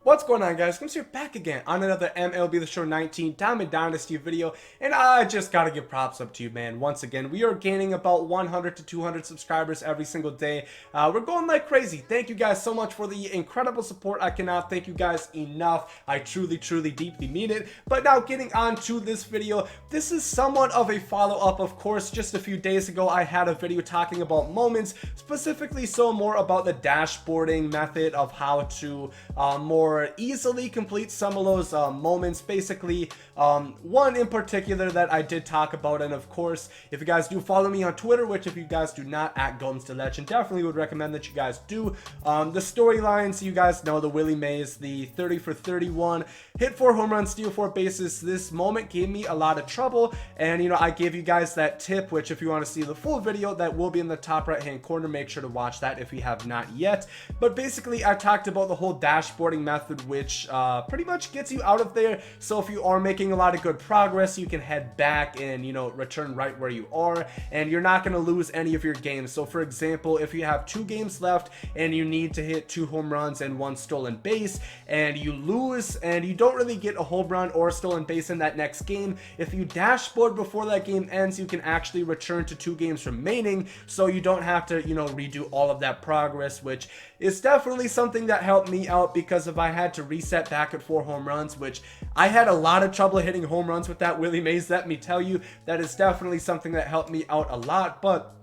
What's going on, guys? Gomes here back again on another MLB The Show 19 Diamond Dynasty video, and I just gotta give props up to you, man. Once again, we are gaining about 100 to 200 subscribers every single day. We're going like crazy. Thank you guys so much for the incredible support. I cannot thank you guys enough. I truly, deeply mean it. But now getting on to this video, this is somewhat of a follow-up. Of course, just a few days ago, I had a video talking about moments, specifically more about the dashboarding method of how to more easily complete some of those moments. Basically, one in particular that I did talk about, and of course, if you guys do follow me on Twitter, which if you guys do not, at GomesDaLegend, definitely would recommend that you guys do. The storylines, you guys know the Willie Mays, the 30 for 31, hit 4 home runs, steal 4 bases. This moment gave me a lot of trouble, and you know, I gave you guys that tip, which if you want to see the full video, that will be in the top right hand corner. Make sure to watch that if you have not yet. But basically, I talked about the whole dashboarding method, which pretty much gets you out of there. So if you are making a lot of good progress, you can head back and, you know, return right where you are, and you're not going to lose any of your games. So for example, if you have 2 games left and you need to hit 2 home runs and 1 stolen base, and you lose and you don't really get a home run or a stolen base in that next game, if you dashboard before that game ends, you can actually return to 2 games remaining, so you don't have to, you know, redo all of that progress, which is definitely something that helped me out, because if I had to reset back at 4 home runs, which I had a lot of trouble hitting home runs with that Willie Mays, let me tell you, that is definitely something that helped me out a lot. But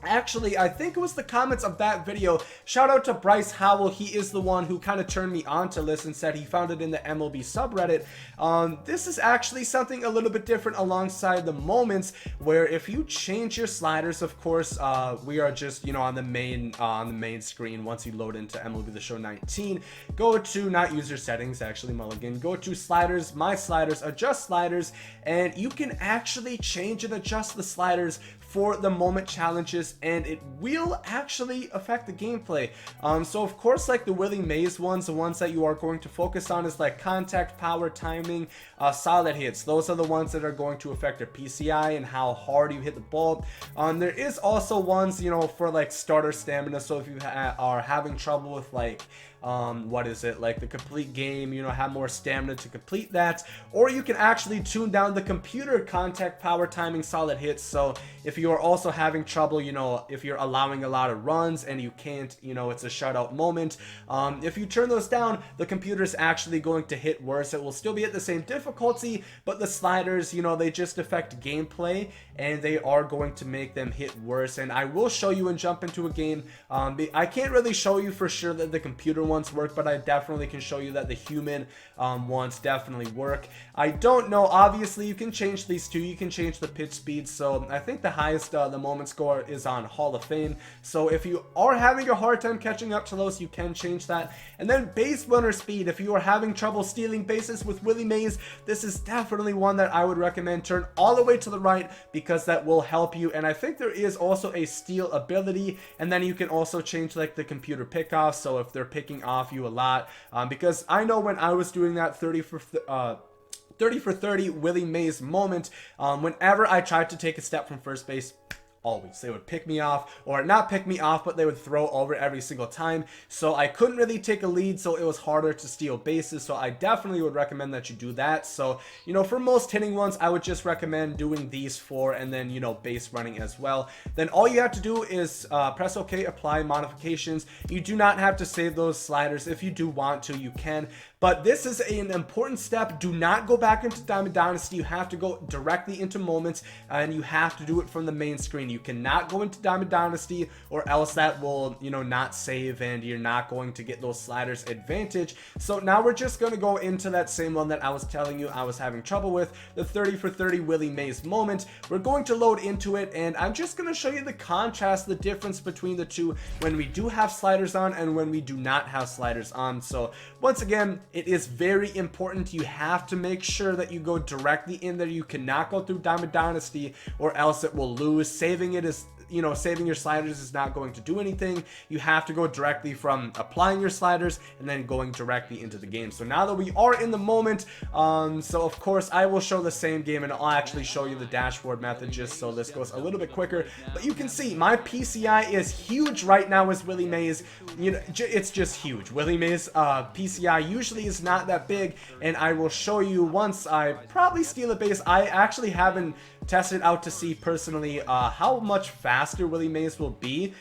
actually, I think it was the comments of that video. Shout out to Bryce Howell. He is the one who kind of turned me on to this and said he found it in the MLB subreddit. This is actually something a little bit different alongside the moments, where if you change your sliders, of course, we are just, you know, on the main screen. Once you load into MLB The Show 19, go to not user settings, actually mulligan, go to sliders, my sliders, adjust sliders, and you can actually change and adjust the sliders for the moment challenges, and it will actually affect the gameplay. So of course, like the Willie Mays ones, the ones that you are going to focus on is like contact, power, timing, solid hits. Those are the ones that are going to affect your PCI and how hard you hit the ball. There is also ones, you know, for like starter stamina. So if you are having trouble with like what is it, like the complete game, you know, have more stamina to complete that, or you can actually tune down the computer contact, power, timing, solid hits. So if you are also having trouble, you know, if you're allowing a lot of runs and you can't, you know, it's a shutout moment, if you turn those down, the computer is actually going to hit worse. It will still be at the same difficulty, but the sliders, you know, they just affect gameplay, and they are going to make them hit worse. And I will show you and jump into a game. I can't really show you for sure that the computer ones work, but I definitely can show you that the human ones definitely work. I don't know, obviously you can change these two. You can change the pitch speed. So I think the highest the moment score is on Hall of Fame. So if you are having a hard time catching up to those, you can change that. And then base runner speed, if you are having trouble stealing bases with Willie Mays, this is definitely one that I would recommend. Turn all the way to the right, because that will help you. And I think there is also a steal ability, and then you can also change like the computer pickoff. So if they're picking off you a lot, because I know when I was doing that 30 for 30 Willie Mays moment, whenever I tried to take a step from first base, always they would pick me off, or not pick me off, but they would throw over every single time. So I couldn't really take a lead, so it was harder to steal bases. So I definitely would recommend that you do that. So, you know, for most hitting ones, I would just recommend doing these 4, and then, you know, base running as well. Then all you have to do is press OK, apply modifications. You do not have to save those sliders. If you do want to, you can. But this is an important step. Do not go back into Diamond Dynasty. You have to go directly into moments, and you have to do it from the main screen. You cannot go into Diamond Dynasty, or else that will, you know, not save, and you're not going to get those sliders advantage. So now we're just going to go into that same one that I was telling you I was having trouble with, the 30 for 30 Willie Mays moment. We're going to load into it, and I'm just going to show you the contrast, the difference between the two when we do have sliders on and when we do not have sliders on. So once again, it is very important. You have to make sure that you go directly in there. You cannot go through Diamond Dynasty, or else it will lose. Saving it is you know, saving your sliders is not going to do anything. You have to go directly from applying your sliders and then going directly into the game. So now that we are in the moment, so of course I will show the same game, and I'll actually show you the dashboard method just so this goes a little bit quicker. But you can see my PCI is huge right now as Willie Mays. You know, it's just huge. Willie Mays PCI usually is not that big, and I will show you once I probably steal a base. I actually haven't tested out to see personally how much faster Willie Mays will be.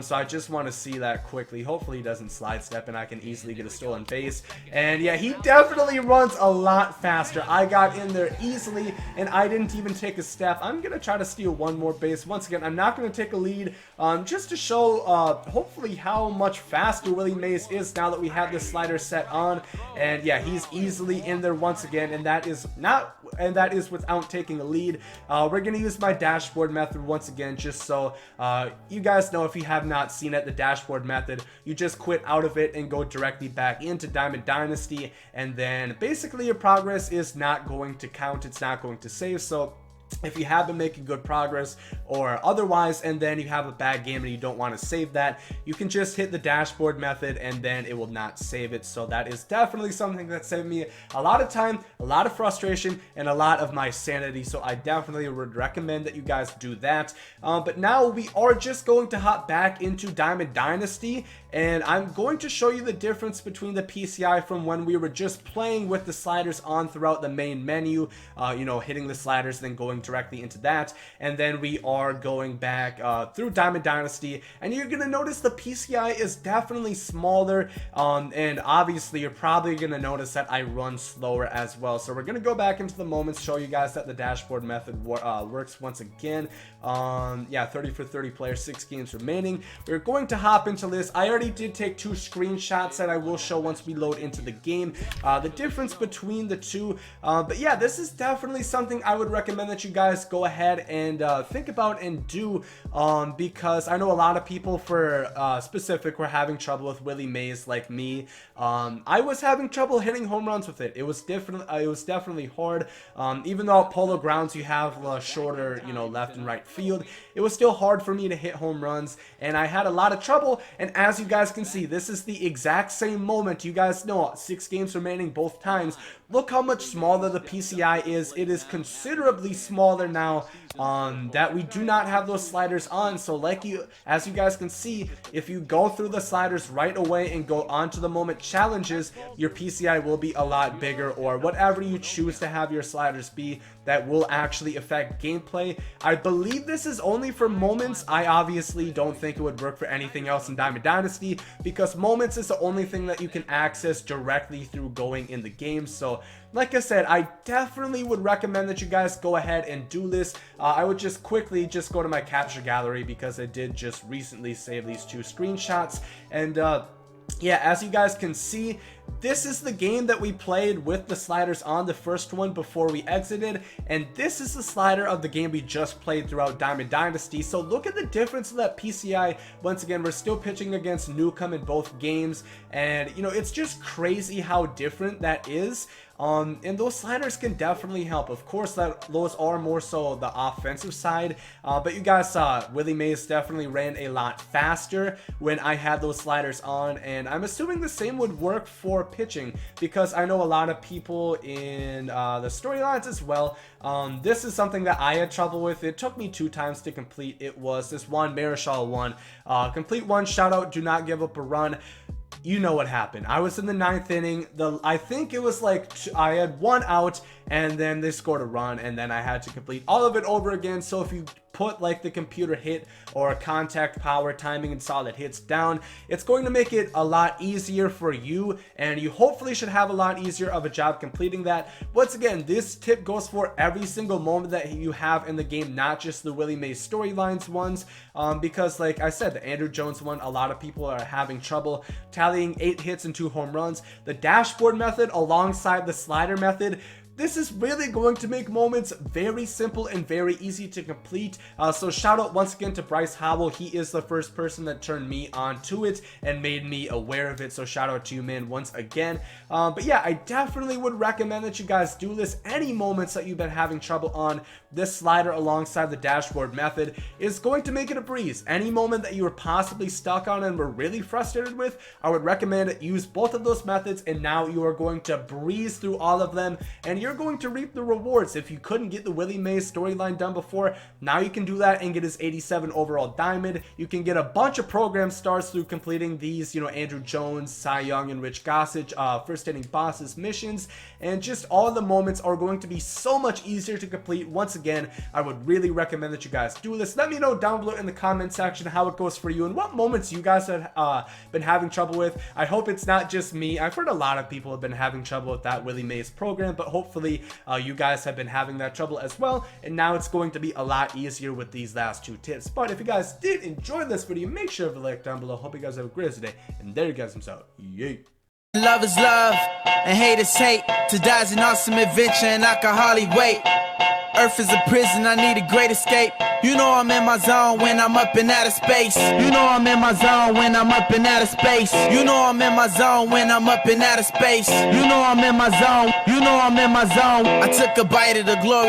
So I just want to see that quickly. Hopefully he doesn't slide step and I can easily get a stolen base. And yeah, he definitely runs a lot faster. I got in there easily and I didn't even take a step. I'm going to try to steal one more base. Once again, I'm not going to take a lead just to show hopefully how much faster Willie Mays is now that we have this slider set on. And yeah, he's easily in there once again, and that is without taking a lead. We're going to use my dashboard method once again just so you guys know. If you have not seen it, the dashboard method, you just quit out of it and go directly back into Diamond Dynasty, and then basically your progress is not going to count. It's not going to save. So if you have been making good progress or otherwise, and then you have a bad game and you don't want to save that, you can just hit the dashboard method and then it will not save it. So that is definitely something that saved me a lot of time, a lot of frustration, and a lot of my sanity. So I definitely would recommend that you guys do that. But now we are just going to hop back into Diamond Dynasty, and I'm going to show you the difference between the PCI from when we were just playing with the sliders on throughout the main menu, you know, hitting the sliders, then going directly into that, and then we are going back through Diamond Dynasty, and you're gonna notice the PCI is definitely smaller, and obviously you're probably gonna notice that I run slower as well. So we're gonna go back into the moments, show you guys that the dashboard method works once again. Yeah, 30 for 30 players, 6 games remaining. We're going to hop into this. I already did take 2 screenshots that I will show once we load into the game, the difference between the two. But yeah, this is definitely something I would recommend that you guys go ahead and think about and do, because I know a lot of people for specific were having trouble with Willie Mays like me. I was having trouble hitting home runs with it. It was definitely hard. Even though at Polo Grounds you have a shorter, you know, left and right field, it was still hard for me to hit home runs, and I had a lot of trouble. And as you guys can see, this is the exact same moment. You guys know 6 games remaining both times. Look how much smaller the PCI is. It is considerably smaller now that we do not have those sliders on. So as you guys can see, if you go through the sliders right away and go onto the moment challenges, your PCI will be a lot bigger, or whatever you choose to have your sliders be that will actually affect gameplay. I believe this is only for moments. I obviously don't think it would work for anything else in Diamond Dynasty, because moments is the only thing that you can access directly through going in the game. So like I said, I definitely would recommend that you guys go ahead and do this. I would just quickly go to my capture gallery, because I did just recently save these 2 screenshots. And yeah, as you guys can see, this is the game that we played with the sliders on, the first one before we exited, and this is the slider of the game we just played throughout Diamond Dynasty. So look at the difference of that PCI. Once again, we're still pitching against Newcomb in both games, and you know, it's just crazy how different that is. And those sliders can definitely help. Of course, those are more so the offensive side, but you guys saw Willie Mays definitely ran a lot faster when I had those sliders on, and I'm assuming the same would work for pitching, because I know a lot of people in the storylines as well. This is something that I had trouble with. It took me 2 times to complete. It was this one Marichal one, complete 1 shutout, do not give up a run. You know what happened. I was in the 9th inning. I think it was like I had 1 out, and then they scored a run, and then I had to complete all of it over again. So if you put like the computer hit or contact, power, timing, and solid hits down, it's going to make it a lot easier for you, and you hopefully should have a lot easier of a job completing that. Once again, this tip goes for every single moment that you have in the game, not just the Willie Mays storylines ones, because like I said, the Andrew Jones one, a lot of people are having trouble tallying 8 hits and 2 home runs. The dashboard method alongside the slider method, this is really going to make moments very simple and very easy to complete. So shout out once again to Bryce Howell. He is the first person that turned me on to it and made me aware of it. So shout out to you, man, once again. But yeah, I definitely would recommend that you guys do this. Any moments that you've been having trouble on, this slider alongside the dashboard method is going to make it a breeze. Any moment that you were possibly stuck on and were really frustrated with, I would recommend use both of those methods, and now you are going to breeze through all of them and you're going to reap the rewards. If you couldn't get the Willie Mays storyline done before, now you can do that and get his 87 overall diamond. You can get a bunch of program stars through completing these, you know, Andrew Jones, Cy Young, and Rich Gossage first inning bosses missions, and just all the moments are going to be so much easier to complete. Once again, I would really recommend that you guys do this. Let me know down below in the comment section how it goes for you and what moments you guys have been having trouble with. I hope it's not just me. I've heard a lot of people have been having trouble with that Willie Mays program, but hopefully you guys have been having that trouble as well, and now it's going to be a lot easier with these last two tips. But if you guys did enjoy this video, make sure to like down below. Hope you guys have a great day, and there you guys themselves. Yay. Love is love, and hate is hate. To die is an awesome adventure, and I can hardly wait. Earth is a prison, I need a great escape. You know I'm in my zone when I'm up in outer space. You know I'm in my zone when I'm up in outer space. You know I'm in my zone when I'm up in outer space. You know I'm in my zone. You know I'm in my zone. I took a bite of the glory.